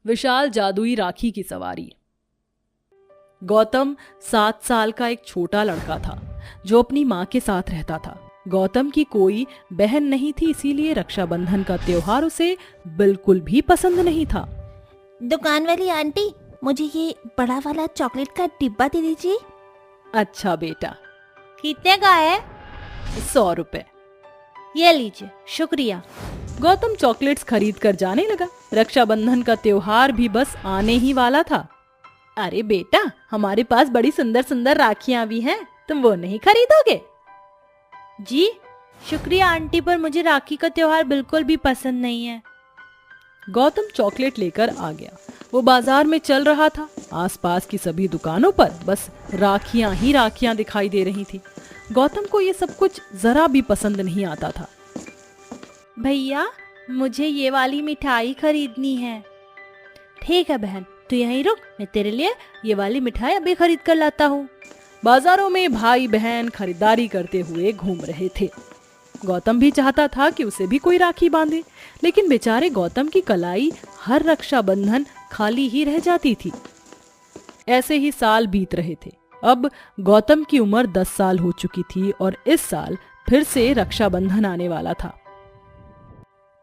विशाल जादुई राखी की सवारी। गौतम 7 साल का एक छोटा लड़का था जो अपनी माँ के साथ रहता था। गौतम की कोई बहन नहीं थी, इसीलिए रक्षाबंधन का त्योहार उसे बिल्कुल भी पसंद नहीं था। दुकान वाली आंटी, मुझे ये बड़ा वाला चॉकलेट का डिब्बा दे दीजिए। अच्छा बेटा। कितने का है? 100 रुपए। ये लीजिए, शुक्रिया। गौतम चॉकलेट्स खरीद कर जाने लगा। रक्षाबंधन का त्योहार भी बस आने ही वाला था। अरे बेटा, हमारे पास बड़ी सुंदर सुंदर राखियां भी हैं, तुम वो नहीं खरीदोगे? जी शुक्रिया आंटी, पर मुझे राखी का त्योहार बिल्कुल भी पसंद नहीं है। गौतम चॉकलेट लेकर आ गया। वो बाजार में चल रहा था। आसपास की सभी दुकानों पर बस राखियां ही राखियां दिखाई दे रही थी। गौतम को ये सब कुछ जरा भी पसंद नहीं आता था। भैया, मुझे ये वाली मिठाई खरीदनी है। ठीक है बहन, तू यहीं रुक, मैं तेरे लिए ये वाली मिठाई अभी खरीद कर लाता हूँ। बाजारों में भाई बहन खरीदारी करते हुए घूम रहे थे। गौतम भी चाहता था कि उसे भी कोई राखी बांधे, लेकिन बेचारे गौतम की कलाई हर रक्षाबंधन खाली ही रह जाती थी। ऐसे ही साल बीत रहे थे। अब गौतम की उम्र 10 साल हो चुकी थी और इस साल फिर से रक्षाबंधन आने वाला था।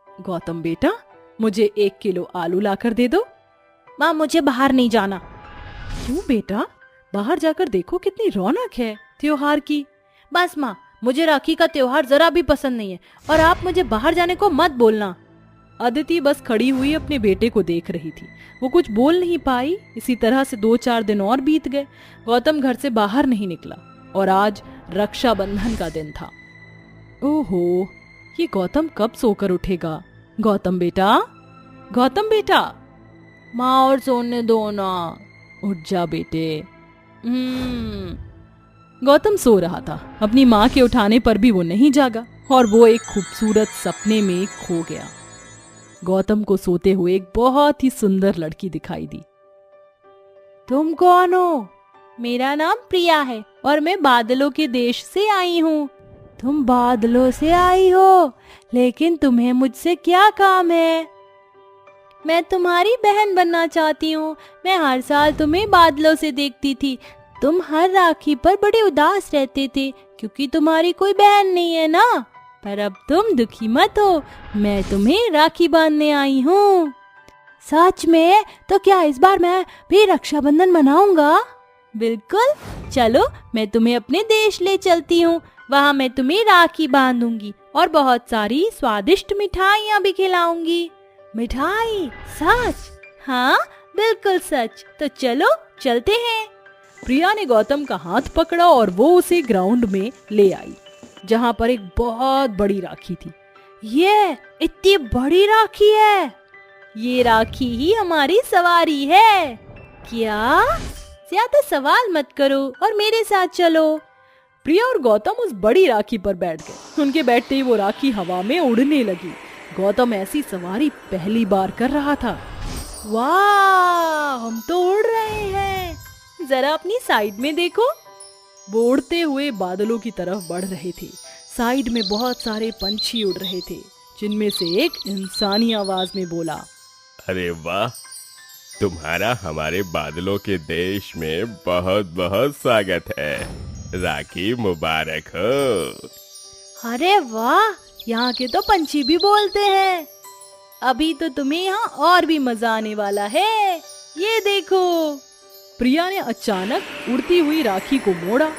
गौतम बेटा, मुझे 1 किलो आलू लाकर दे दो। माँ, मुझे बाहर नहीं जाना। क्यों बेटा? बाहर जाकर देखो, कितनी रौनक है त्योहार की। बस माँ, मुझे राखी का त्योहार जरा भी पसंद नहीं है और आप मुझे बाहर जाने को मत बोलना। अदिति बस खड़ी हुई अपने बेटे को देख रही थी। वो कुछ बोल नहीं पाई। इसी तरह से 2-4 दिन और बीत गए। गौतम घर से बाहर नहीं निकला और आज रक्षाबंधन का दिन था। ओहो, ये गौतम कब सोकर उठेगा? गौतम बेटा, गौतम बेटा। माँ, और सोने दो ना। उठ जा बेटे। गौतम सो रहा था। अपनी माँ के उठाने पर भी वो नहीं जागा और वो एक खूबसूरत सपने में खो गया। गौतम को सोते हुए एक बहुत ही सुंदर लड़की दिखाई दी। तुम कौन हो? मेरा नाम प्रिया है और मैं बादलों के देश से आई हूँ। तुम बादलों से आई हो, लेकिन तुम्हें मुझसे क्या काम है? मैं तुम्हारी बहन बनना चाहती हूँ। मैं हर साल तुम्हें बादलों से देखती थी। तुम हर राखी पर बड़े उदास रहते थे क्योंकि तुम्हारी कोई बहन नहीं है ना। पर अब तुम दुखी मत हो, मैं तुम्हें राखी बांधने आई हूँ। सच में? तो क्या इस बार मैं भी रक्षाबंधन मनाऊंगा? बिल्कुल, चलो मैं तुम्हें अपने देश ले चलती हूँ। वहाँ मैं तुम्हें राखी बांधूंगी और बहुत सारी स्वादिष्ट मिठाइयाँ भी खिलाऊंगी। मिठाई? सच? हाँ, बिल्कुल सच। तो चलो चलते हैं। प्रिया ने गौतम का हाथ पकड़ा और वो उसे ग्राउंड में ले आई, जहाँ पर एक बहुत बड़ी राखी थी। ये इतनी बड़ी राखी है? ये राखी ही हमारी सवारी है। क्या? ज्यादा सवाल मत करो और मेरे साथ चलो। प्रिया और गौतम उस बड़ी राखी पर बैठ गए। उनके बैठते ही वो राखी हवा में उड़ने लगी। गौतम ऐसी सवारी पहली बार कर रहा था। वाह, हम तो उड़ रहे हैं। जरा अपनी साइड में देखो। वो उड़ते हुए बादलों की तरफ बढ़ रहे थे। साइड में बहुत सारे पंछी उड़ रहे थे, जिनमें से एक इंसानी आवाज में बोला, अरे वाह, तुम्हारा हमारे बादलों के देश में बहुत बहुत स्वागत है। राखी मुबारक हो। अरे वाह, यहाँ के तो पंछी भी बोलते हैं। अभी तो तुम्हें यहाँ और भी मजा आने वाला है। ये देखो। प्रिया ने अचानक उड़ती हुई राखी को मोड़ा।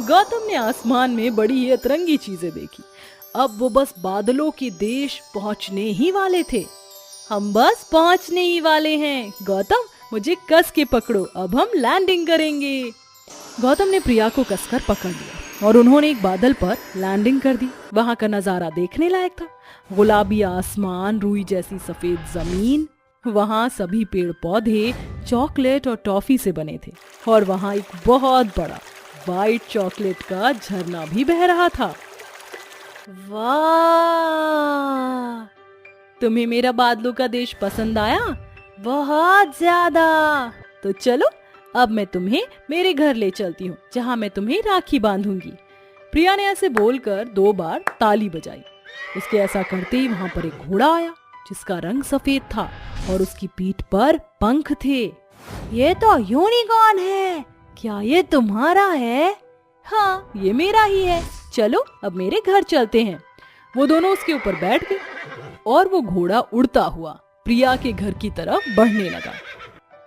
गौतम ने आसमान में बड़ी ही अतरंगी चीजें देखी। अब वो बस बादलों के देश पहुंचने ही वाले थे। हम बस पहुंचने ही वाले हैं। गौतम, मुझे कस के पकड़ो, अब हम लैंडिंग करेंगे। गौतम ने प्रिया को कसकर पकड़ लिया और उन्होंने एक बादल पर लैंडिंग कर दी। वहां का नजारा देखने लायक था। गुलाबी आसमान, रुई जैसी सफेद जमीन, वहां सभी पेड़ पौधे चॉकलेट और टॉफी से बने थे और वहां एक बहुत बड़ा वाइट चॉकलेट का झरना भी बह रहा था। वाह, तुम्हें मेरा बादलों का देश पसंद आया? बहुत ज्यादा। तो चलो, अब मैं तुम्हें मेरे घर ले चलती हूँ, जहाँ मैं तुम्हें राखी बांधूंगी। प्रिया ने ऐसे बोलकर 2 बार ताली बजाई। उसके ऐसा करते ही वहां पर एक घोड़ा आया जिसका रंग सफेद था और उसकी पीठ पर पंख थे। ये तो यूनिकॉर्न है। क्या ये तुम्हारा है? हाँ, ये मेरा ही है। चलो अब मेरे घर चलते हैं। वो दोनों उसके ऊपर बैठ गए और वो घोड़ा उड़ता हुआ प्रिया के घर की तरफ बढ़ने लगा।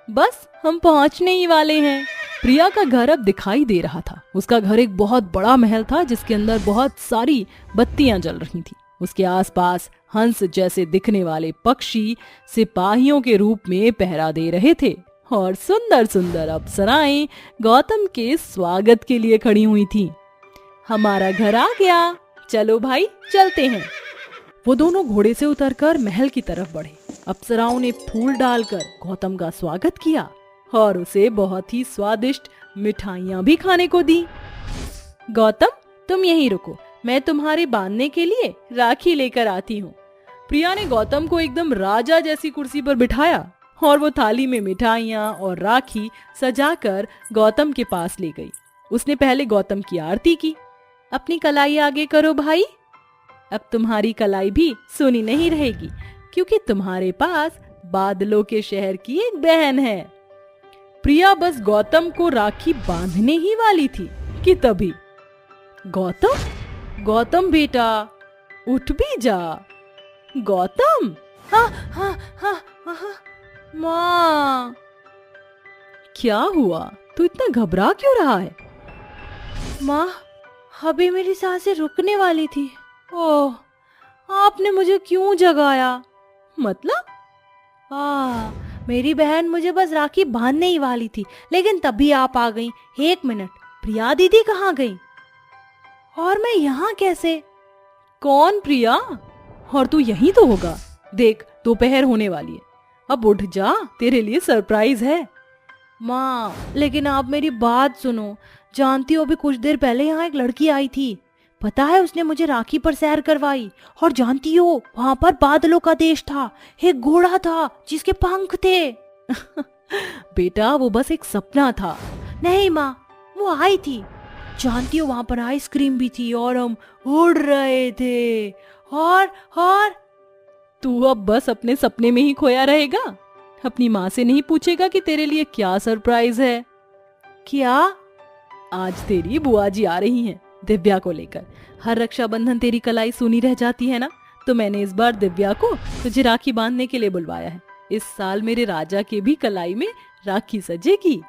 बस हम पहुंचने ही वाले हैं। प्रिया का घर अब दिखाई दे रहा था। उसका घर एक बहुत बड़ा महल था जिसके अंदर बहुत सारी बत्तियां जल रही थी। उसके आसपास हंस जैसे दिखने वाले पक्षी सिपाहियों के रूप में पहरा दे रहे थे और सुंदर सुंदर अप्सराएं गौतम के स्वागत के लिए खड़ी हुई थीं। हमारा घर आ गया, चलो भाई चलते हैं। वो दोनों घोड़े से उतरकर महल की तरफ बढ़े। अप्सराओं ने फूल डालकर गौतम का स्वागत किया और उसे बहुत ही स्वादिष्ट मिठाइयां भी खाने को दी। गौतम, तुम यहीं रुको, मैं तुम्हारे बांधने के लिए राखी लेकर आती हूँ। प्रिया ने गौतम को एकदम राजा जैसी कुर्सी पर बिठाया और वो थाली में मिठाइयाँ और राखी सजाकर गौतम के पास ले गई। उसने पहले गौतम की आरती की। अपनी कलाई आगे करो भाई। अब तुम्हारी कलाई भी सूनी नहीं रहेगी क्योंकि तुम्हारे पास बादलों के शहर की एक बहन है। प्रिया बस गौतम को राखी बांधने ही वाली थी कि तभी गौतम, गौतम बेटा, उठ भी जा। गौतम, हाँ हाँ हाँ हाँ माँ। क्या हुआ? तू इतना घबरा क्यों रहा है? माँ, अभी मेरी सांसें रुकने वाली थी। ओह, आपने मुझे क्यों जगाया? मतलब? मेरी बहन मुझे बस राखी बांधने ही वाली थी, लेकिन तभी आप आ गई। एक मिनट, प्रिया दीदी कहाँ गई? और मैं यहाँ कैसे? कौन प्रिया? और तू यहीं तो होगा। देख, दोपहर होने वाली है। अब उठ जा, तेरे लिए सरप्राइज है। माँ, लेकिन आप मेरी बात सुनो। जानती हो, अभी कुछ देर पहले यहाँ एक लड़की आई थी। पता है, उसने मुझे राखी पर सैर करवाई। और जानती हो, वहाँ पर बादलों का देश था। एक घोड़ा था जिसके पंख थे। बेटा, वो बस एक सपना था। नहीं माँ, वो आई थी। जानती हो, वहाँ पर आइसक्रीम भी थी और हम उड़ रहे थे। और तू अब बस अपने सपने में ही खोया रहेगा। अपनी माँ से नहीं पूछेगा कि तेरे लिए क्या सरप्राइज है? क्या? आज तेरी बुआ जी आ रही हैं दिव्या को लेकर। हर रक्षाबंधन तेरी कलाई सूनी रह जाती है ना, तो मैंने इस बार दिव्या को तुझे राखी बांधने के लिए बुलवाया है। इस साल मेरे राजा के भी कलाई में राखी सजेगी।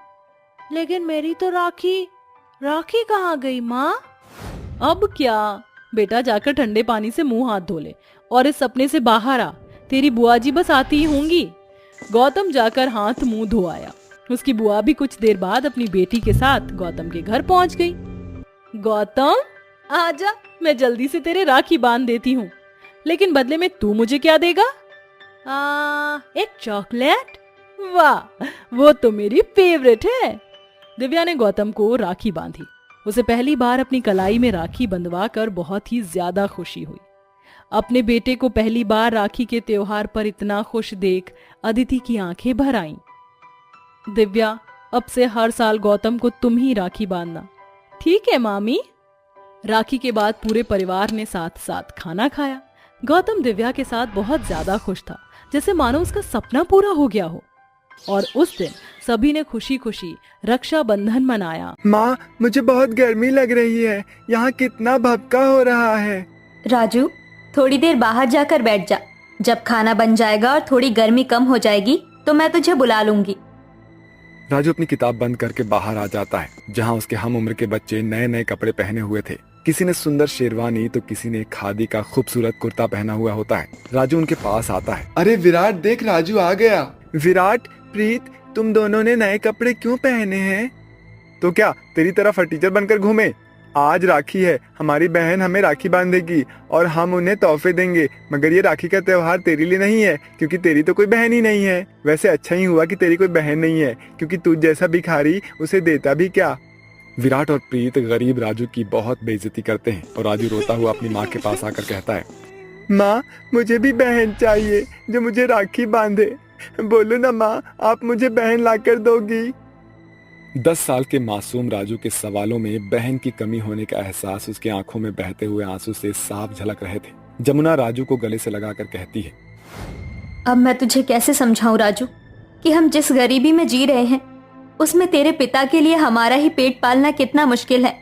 लेकिन मेरी तो राखी कहाँ गई माँ? अब क्या बेटा, जाकर ठंडे पानी से मुंह हाथ धो ले और इस सपने से बाहर आ। तेरी बुआ जी बस आती ही होंगी। गौतम जाकर हाथ मुंह धो आया। उसकी बुआ भी कुछ देर बाद अपनी बेटी के साथ गौतम के घर पहुंच गई। गौतम, आजा, मैं जल्दी से तेरे राखी बांध देती हूँ। लेकिन बदले में तू मुझे क्या देगा? एक चॉकलेट। वाह, वो तो मेरी फेवरेट है। दिव्या ने गौतम को राखी बांधी। उसे पहली बार अपनी कलाई में राखी बंधवा कर बहुत ही ज्यादा खुशी हुई। अपने बेटे को पहली बार राखी के त्योहार पर इतना खुश देख अदिति की आंखें भर आईं। दिव्या, अब से हर साल गौतम को तुम ही राखी बांधना, ठीक है मामी? राखी के बाद पूरे परिवार ने साथ साथ खाना खाया। गौतम दिव्या के साथ बहुत ज्यादा खुश था, जैसे मानो उसका सपना पूरा हो गया हो। और उस दिन सभी ने खुशी खुशी रक्षाबंधन मनाया। माँ, मुझे बहुत गर्मी लग रही है। यहाँ कितना भपका हो रहा है। राजू, थोड़ी देर बाहर जाकर बैठ जा। जब खाना बन जाएगा और थोड़ी गर्मी कम हो जाएगी तो मैं तुझे बुला लूंगी। राजू अपनी किताब बंद करके बाहर आ जाता है, जहाँ उसके हम उम्र के बच्चे नए नए कपड़े पहने हुए थे। किसी ने सुंदर शेरवानी तो किसी ने खादी का खूबसूरत कुर्ता पहना हुआ होता है। राजू उनके पास आता है। अरे विराट, देख राजू आ गया। विराट, प्रीत, तुम दोनों ने नए कपड़े क्यों पहने हैं? तो क्या तेरी तरह फटीचर बनकर घूमे? आज राखी है, हमारी बहन हमें राखी बांधेगी और हम उन्हें तोहफे देंगे। मगर ये राखी का त्योहार तेरे लिए नहीं है, क्योंकि तेरी तो कोई बहन ही नहीं है। वैसे अच्छा ही हुआ कि तेरी कोई बहन नहीं है, क्योंकि तू जैसा भिखारी उसे देता भी क्या। विराट और प्रीत गरीब राजू की बहुत बेइज्जती करते हैं और राजू रोता हुआ अपनी माँ के पास आकर कहता है, माँ, मुझे भी बहन चाहिए जो मुझे राखी बांधे। बोलो ना माँ, आप मुझे बहन लाकर दोगी? 10 साल के मासूम राजू के सवालों में बहन की कमी होने का एहसास उसकी आंखों में बहते हुए आंसू से साफ झलक रहे थे। जमुना राजू को गले से लगाकर कहती है, अब मैं तुझे कैसे समझाऊं राजू कि हम जिस गरीबी में जी रहे हैं उसमें तेरे पिता के लिए हमारा ही पेट पालना कितना मुश्किल है।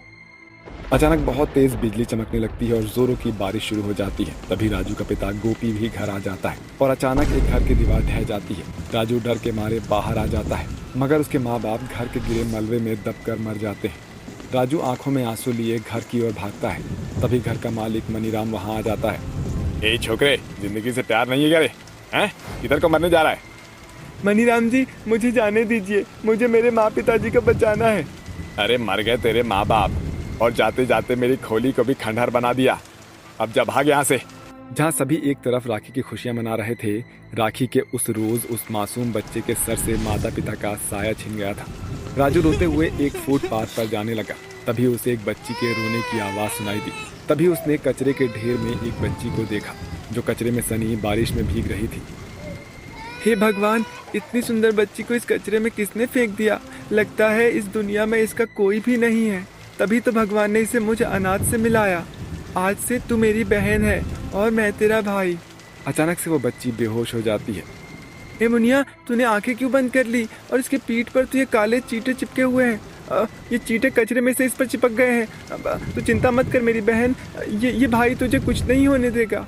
अचानक बहुत तेज बिजली चमकने लगती है और जोरों की बारिश शुरू हो जाती है। तभी राजू का पिता गोपी भी घर आ जाता है और अचानक एक घर की दीवार ढह जाती है। राजू डर के मारे बाहर आ जाता है, मगर उसके माँ बाप घर के गिरे मलबे में दबकर मर जाते हैं। राजू आंखों में आंसू लिए घर की ओर भागता है। तभी घर का मालिक मनीराम वहाँ आ जाता है। ए छोकरे, जिंदगी से प्यार नहीं है क्या रे? हैं? किधर को मरने जा रहा है? मनीराम जी, मुझे जाने दीजिए, मुझे मेरे माँ पिताजी को बचाना है। अरे मर गए तेरे माँ बाप, और जाते जाते मेरी खोली को भी खंडहर बना दिया। अब जब भाग यहाँ से। जहाँ सभी एक तरफ राखी की खुशियां मना रहे थे, राखी के उस रोज उस मासूम बच्चे के सर से माता पिता का साया छिन गया था। राजू रोते हुए एक फुटपाथ पर जाने लगा। तभी उसे एक बच्ची के रोने की आवाज सुनाई दी। तभी उसने कचरे के ढेर में एक बच्ची को देखा जो कचरे में सनी बारिश में भीग रही थी। हे भगवान, इतनी सुंदर बच्ची को इस कचरे में किसने फेंक दिया? लगता है इस दुनिया में इसका कोई भी नहीं है। तभी तो भगवान ने इसे मुझे अनाथ से मिलाया। आज से तू मेरी बहन है और मैं तेरा भाई। अचानक से वो बच्ची बेहोश हो जाती है। हे मुनिया, तूने आंखें क्यों बंद कर ली? और इसके पीठ पर तो ये काले चींटे चिपके हुए हैं। ये चींटे कचरे में से इस पर चिपक गए हैं। तू चिंता मत कर मेरी बहन, ये भाई तुझे कुछ नहीं होने देगा।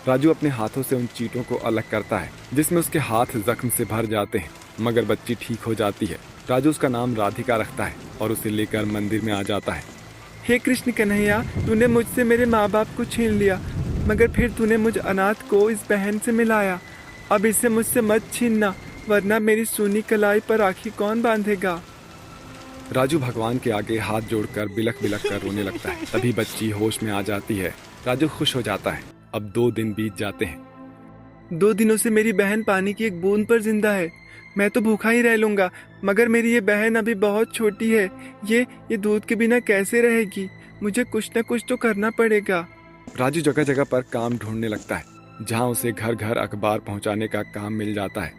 राजू अपने हाथों से उन चींटों को अलग करता है, जिसमें उसके हाथ जख्म से भर जाते हैं, मगर बच्ची ठीक हो जाती है। राजू उसका नाम राधिका रखता है और उसे लेकर मंदिर में आ जाता है। हे कृष्ण कन्हैया, तूने मुझसे मेरे माँ बाप को छीन लिया, मगर फिर तूने मुझ अनाथ को इस बहन से मिलाया। अब इसे मुझसे मत छीनना, वरना मेरी सूनी कलाई पर राखी कौन बांधेगा? राजू भगवान के आगे हाथ जोड़कर बिलख बिलख कर रोने लगता है। तभी बच्ची होश में आ जाती है। राजू खुश हो जाता है। अब 2 दिन बीत जाते हैं। 2 दिनों से मेरी बहन पानी की एक बूंद पर जिंदा है। मैं तो भूखा ही रह लूंगा, मगर मेरी ये बहन अभी बहुत छोटी है। ये दूध के बिना कैसे रहेगी? मुझे कुछ न कुछ तो करना पड़ेगा। राजू जगह जगह पर काम ढूंढने लगता है, जहाँ उसे घर घर अखबार पहुँचाने का काम मिल जाता है।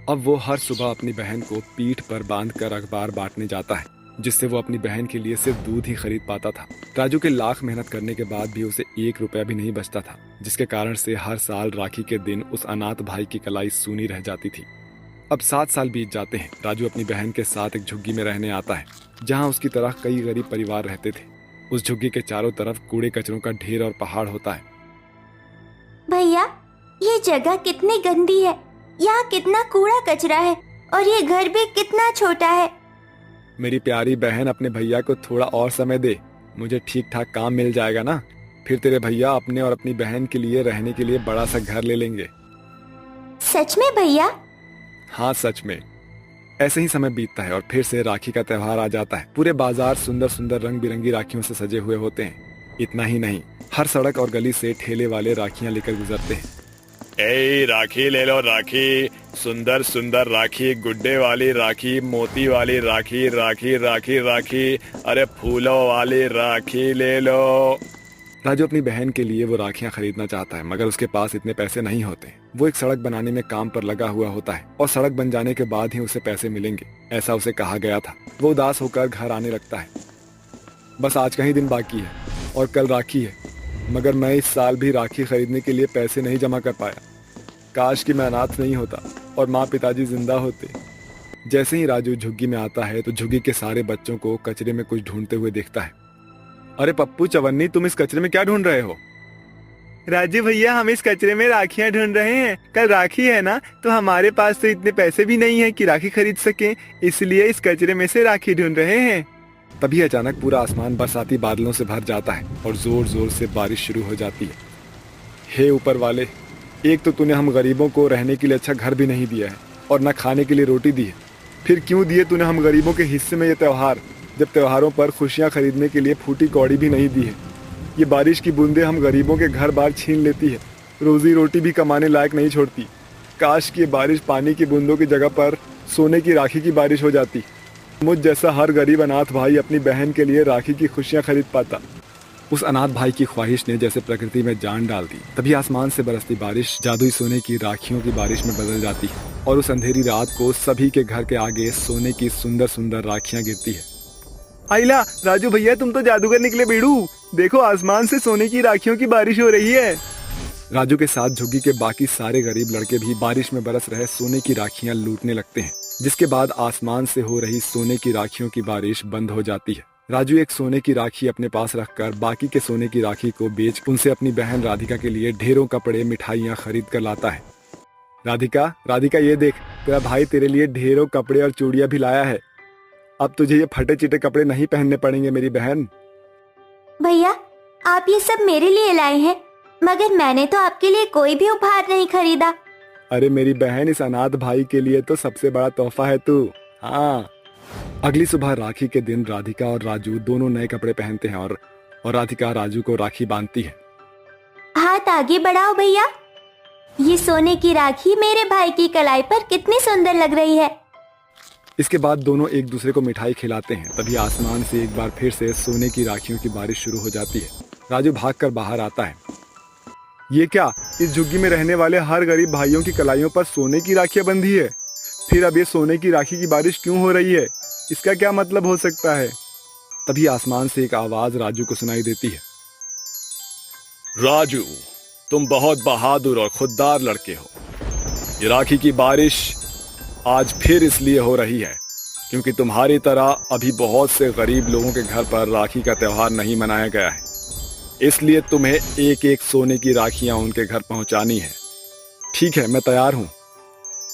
अब वो हर सुबह अपनी बहन को पीठ पर बांधकर अखबार बांटने जाता है, जिससे वो अपनी बहन के लिए सिर्फ दूध ही खरीद पाता था। राजू के लाख मेहनत करने के बाद भी उसे 1 रुपया भी नहीं बचता था, जिसके कारण से हर साल राखी के दिन उस अनाथ भाई की कलाई सूनी रह जाती थी। अब 7 साल बीत जाते हैं। राजू अपनी बहन के साथ एक झुग्गी में रहने आता है, जहाँ उसकी तरह कई गरीब परिवार रहते थे। उस झुग्गी के चारों तरफ कूड़े कचरों का ढेर और पहाड़ होता है। भैया, ये जगह कितनी गंदी है। यहाँ कितना कूड़ा कचरा है और ये घर भी कितना छोटा है। मेरी प्यारी बहन, अपने भैया को थोड़ा और समय दे, मुझे ठीक ठाक काम मिल जाएगा ना। फिर तेरे भैया अपने और अपनी बहन के लिए रहने के लिए बड़ा सा घर ले लेंगे। सच में भैया? हाँ, सच में। ऐसे ही समय बीतता है और फिर से राखी का त्योहार आ जाता है। पूरे बाजार सुंदर सुंदर रंग बिरंगी राखियों से सजे हुए होते हैं। इतना ही नहीं, हर सड़क और गली से ठेले वाले राखियां लेकर गुजरते हैं। ए राखी ले लो राखी, सुंदर सुंदर राखी, गुड्डे वाली राखी, मोती वाली राखी, राखी राखी राखी, अरे फूलों वाली राखी ले लो। राजू अपनी बहन के लिए वो राखियां खरीदना चाहता है, मगर उसके पास इतने पैसे नहीं होते। वो एक सड़क बनाने में काम पर लगा हुआ होता है और सड़क बन जाने के बाद ही उसे पैसे मिलेंगे, ऐसा उसे कहा गया था। वो उदास होकर घर आने लगता है। बस आज का ही दिन बाकी है और कल राखी है, मगर मैं इस साल भी राखी खरीदने के लिए पैसे नहीं जमा कर पाया। काश कि मैं अनाथ नहीं होता और माँ पिताजी जिंदा होते। जैसे ही राजू झुग्गी में आता है तो झुग्गी के सारे बच्चों को कचरे में कुछ ढूंढते हुए देखता है। अरे पप्पू, चवन्नी, तुम इस कचरे में क्या ढूंढ रहे हो? राजू भैया, हम इस कचरे में राखियां ढूंढ रहे हैं। कल राखी है ना, तो हमारे पास तो इतने पैसे भी नहीं है कि राखी खरीद सके, इसलिए इस कचरे में से राखी ढूंढ रहे हैं। तभी अचानक पूरा आसमान बरसाती बादलों से भर जाता है और जोर जोर से बारिश शुरू हो जाती है। हे ऊपर वाले, एक तो तूने हम गरीबों को रहने के लिए अच्छा घर भी नहीं दिया है और न खाने के लिए रोटी दी है। फिर क्यों दिए तूने हम गरीबों के हिस्से में ये त्योहार, जब त्योहारों पर खुशियां खरीदने के लिए फूटी कौड़ी भी नहीं दी है। ये बारिश की बूंदें हम गरीबों के घर बार छीन लेती है, रोजी रोटी भी कमाने लायक नहीं छोड़ती। काश कि ये बारिश पानी की बूंदों की जगह पर सोने की राखी की बारिश हो जाती। मुझ जैसा हर गरीब अनाथ भाई अपनी बहन के लिए राखी की खुशियां खरीद पाता। उस अनाथ भाई की ख्वाहिश ने जैसे प्रकृति में जान डाल दी। तभी आसमान से बरसती बारिश जादुई सोने की राखियों की बारिश में बदल जाती है और उस अंधेरी रात को सभी के घर के आगे सोने की सुंदर सुंदर राखियां गिरती है। आइला, राजू भैया, तुम तो जादूगर निकले बेड़ू। देखो, आसमान से सोने की राखियों की बारिश हो रही है। राजू के साथ झुग्गी के बाकी सारे गरीब लड़के भी बारिश में बरस रहे सोने की राखियां लूटने लगते हैं, जिसके बाद आसमान से हो रही सोने की राखियों की बारिश बंद हो जाती है। राजू एक सोने की राखी अपने पास रखकर बाकी के सोने की राखी को बेच उनसे अपनी बहन राधिका के लिए ढेरों कपड़े मिठाइयाँ खरीद कर लाता है। राधिका, राधिका ये देख, तेरा भाई तेरे लिए ढेरों कपड़े और चूड़ियां भी लाया है। अब तुझे ये फटे चिटे कपड़े नहीं पहनने पड़ेंगे मेरी बहन। भैया, आप ये सब मेरे लिए लाए हैं, मगर मैंने तो आपके लिए कोई भी उपहार नहीं खरीदा। अरे मेरी बहन, इस अनाथ भाई के लिए तो सबसे बड़ा तोहफा है तू। हाँ। अगली सुबह राखी के दिन राधिका और राजू दोनों नए कपड़े पहनते हैं और राधिका राजू को राखी बांधती है। हाथ आगे बढ़ाओ भैया, ये सोने की राखी मेरे भाई की कलाई पर कितनी सुंदर लग रही है। इसके बाद दोनों एक दूसरे को मिठाई खिलाते हैं। तभी आसमान से एक बार फिर से सोने की राखियों की बारिश शुरू हो जाती है। राजू भागकर बाहर आता है। ये क्या, इस झुग्गी में रहने वाले हर गरीब भाइयों की कलाइयों पर सोने की राखियां बंधी है? फिर अब ये सोने की राखी की बारिश क्यों हो रही है? इसका क्या मतलब हो सकता है? तभी आसमान से एक आवाज राजू को सुनाई देती है। राजू, तुम बहुत बहादुर और खुददार लड़के हो। ये राखी की बारिश आज फिर इसलिए हो रही है क्योंकि तुम्हारी तरह अभी बहुत से गरीब लोगों के घर पर राखी का त्योहार नहीं मनाया गया है। इसलिए तुम्हें एक एक सोने की राखियां उनके घर पहुंचानी है। ठीक है, मैं तैयार हूँ।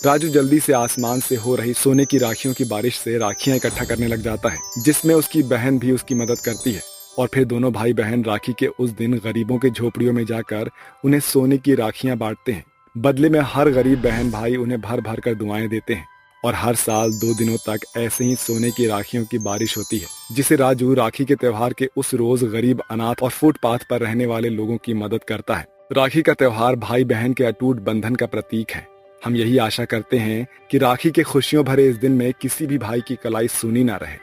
राजू जल्दी से आसमान से हो रही सोने की राखियों की बारिश से राखियां इकट्ठा करने लग जाता है, जिसमें उसकी बहन भी उसकी मदद करती है। और फिर दोनों भाई बहन राखी के उस दिन गरीबों के झोपड़ियों में जाकर उन्हें सोने की राखियां बांटते हैं। बदले में हर गरीब बहन भाई उन्हें भर भर कर दुआएं देते हैं और हर साल 2 दिनों तक ऐसे ही सोने की राखियों की बारिश होती है, जिसे राजू राखी के त्योहार के उस रोज गरीब, अनाथ और फुटपाथ पर रहने वाले लोगों की मदद करता है। राखी का त्योहार भाई बहन के अटूट बंधन का प्रतीक है। हम यही आशा करते हैं कि राखी के खुशियों भरे इस दिन में किसी भी भाई की कलाई सूनी ना रहे।